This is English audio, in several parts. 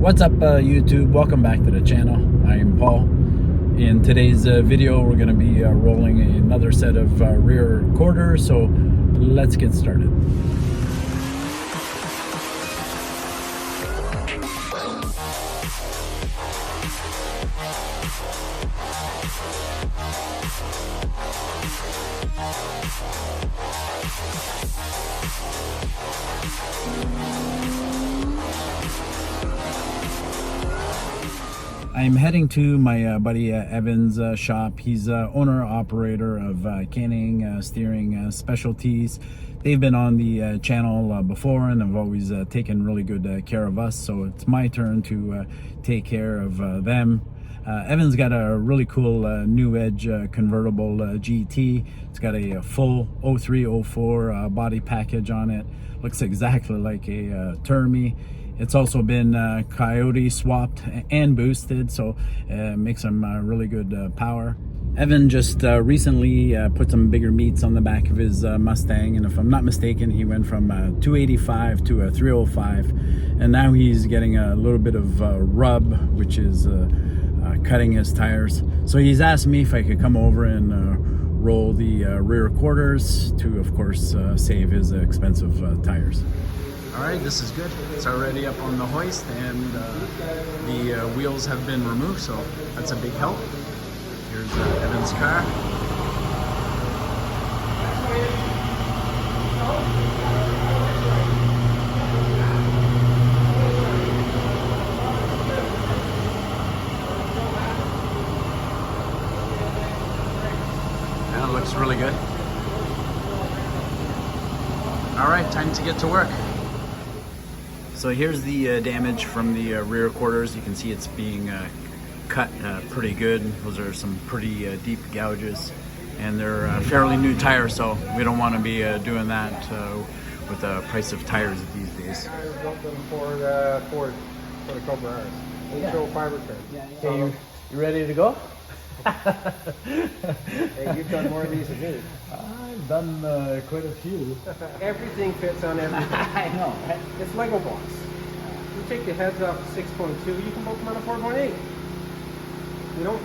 What's up YouTube? Welcome back to the channel. I am Paul. In today's video we're going to be rolling another set of rear quarters, so let's get started. I'm heading to my buddy Evan's shop. He's owner-operator of Canning Steering Specialties. They've been on the channel before and have always taken really good care of us, so it's my turn to take care of them. Evan's got a really cool New Edge convertible GT. It's got a full 0304 body package on it. Looks exactly like a Termi. It's also been Coyote swapped and boosted, so it makes some really good power. Evan just recently put some bigger meats on the back of his Mustang, and if I'm not mistaken, he went from 285 to a 305, and now he's getting a little bit of rub, which is cutting his tires. So he's asked me if I could come over and roll the rear quarters to, of course, save his expensive tires. All right, this is good. It's already up on the hoist, and the wheels have been removed, so that's a big help. Here's Evan's car. That looks really good. All right, time to get to work. So here's the damage from the rear quarters. You can see it's being cut pretty good. Those are some pretty deep gouges, and they're fairly new tires, so we don't want to be doing that with the price of tires these days. Tires built them for the Ford, for the Cobra R's. Intro fiber trim. Okay, you ready to go? Hey, you've done more of these than me. I've done quite a few. Everything fits on everything. I know, right? It's Lego blocks. You take the heads off 6.2, you can put them on a 4.8. You know,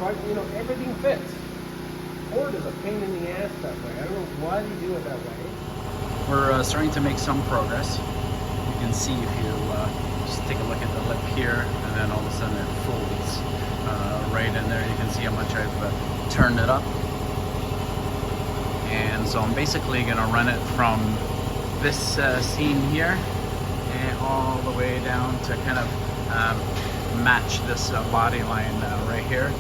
everything fits. Ford is a pain in the ass that way. I don't know why they do it that way. We're starting to make some progress. You can see if you just take a look at the lip here, and then all of a sudden it folds right in there. You can see how much I've turned it up. And so I'm basically going to run it from this seam here and all the way down to kind of match this body line right here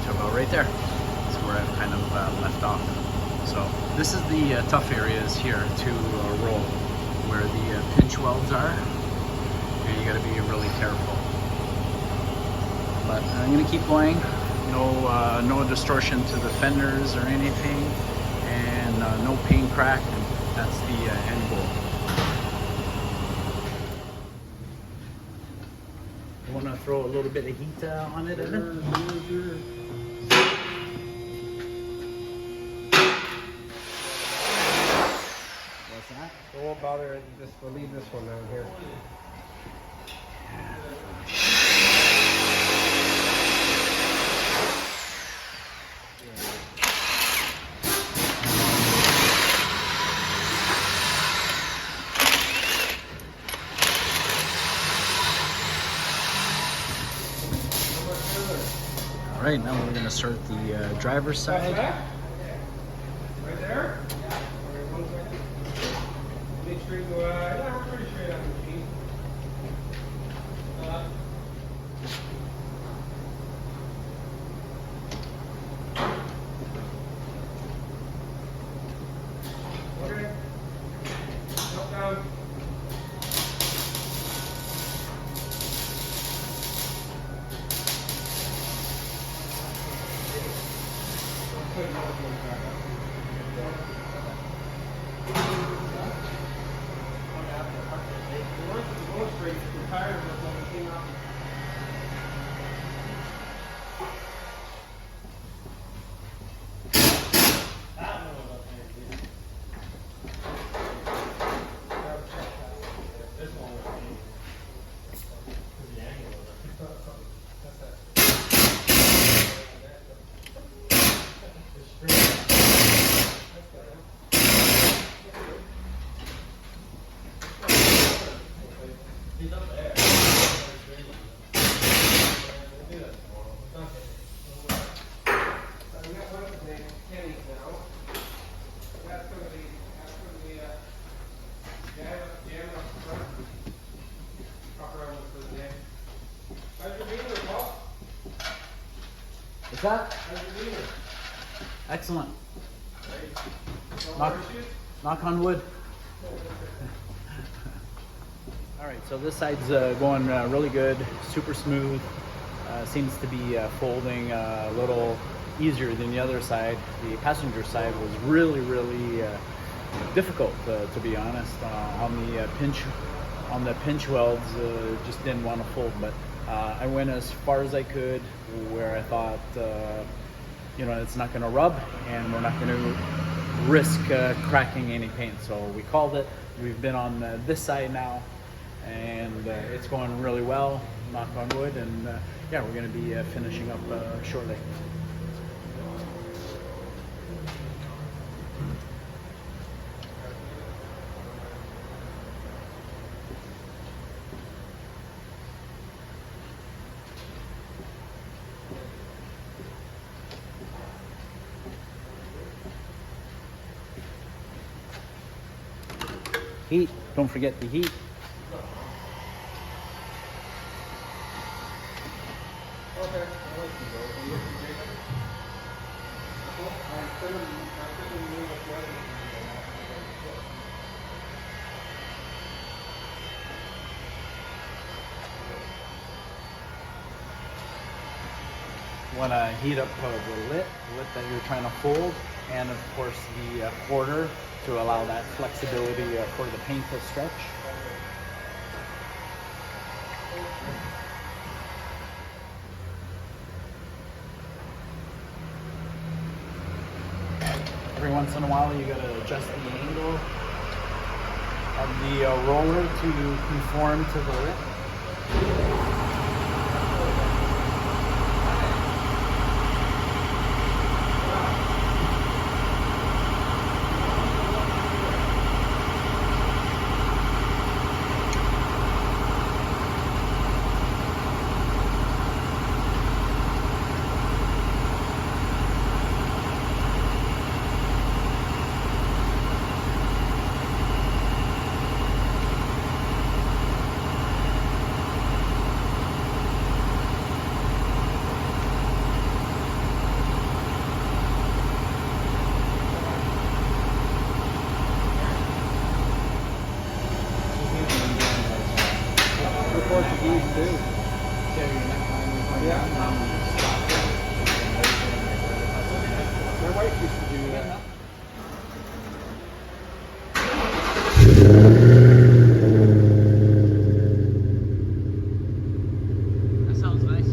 to about right there. That's where I've kind of left off. So this is the tough areas here to roll, where the pinch welds are, and you got to be really careful. But I'm going to keep going. No distortion to the fenders or anything, and no paint crack, and that's the end goal. I want to throw a little bit of heat on it, Evan? What's that? It won't bother, we'll leave this one down here. All right, now we're going to start the driver's side. Right there? Make sure you go, yeah, we're pretty straight on the machine. Okay. Jump down. What's that? Excellent. Knock on wood. All right, so this side's going really good, super smooth. Seems to be folding a little easier than the other side. The passenger side was really difficult, to be honest. On the pinch welds, just didn't want to fold, but I went as far as I could where I thought, you know, it's not going to rub and we're not going to risk cracking any paint. So we called it. We've been on this side now, and it's going really well, knock on wood, and yeah, we're going to be finishing up shortly. Heat, don't forget the heat. Want to heat up the lip that you're trying to fold, and of course the quarter to allow that flexibility for the paint to stretch. Every once in a while you got to adjust the angle of the roller to conform to the lip. Portuguese too. Yeah. My wife used to do that. That sounds nice.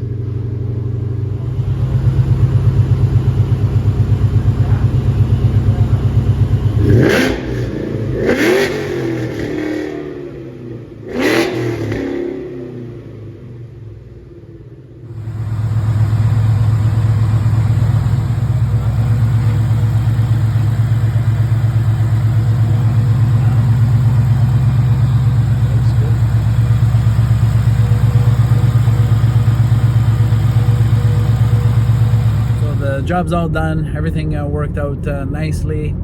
Job's all done. Everything worked out nicely.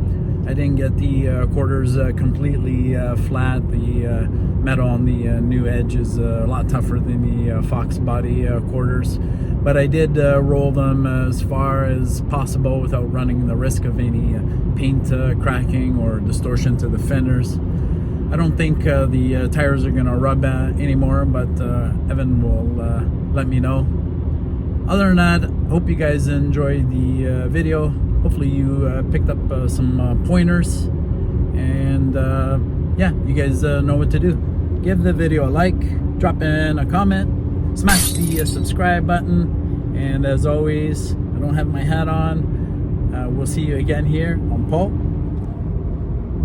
I didn't get the quarters completely flat. The metal on the new edge is a lot tougher than the Fox body quarters, but I did roll them as far as possible without running the risk of any paint cracking or distortion to the fenders. I don't think the tires are gonna rub anymore, but Evan will let me know. Other than that, hope you guys enjoyed the video. Hopefully you picked up some pointers, and yeah, you guys know what to do. Give the video a like, drop in a comment, smash the subscribe button, and as always, I don't have my hat on. We'll see you again here on Paul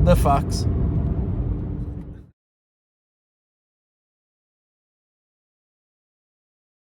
the Fox.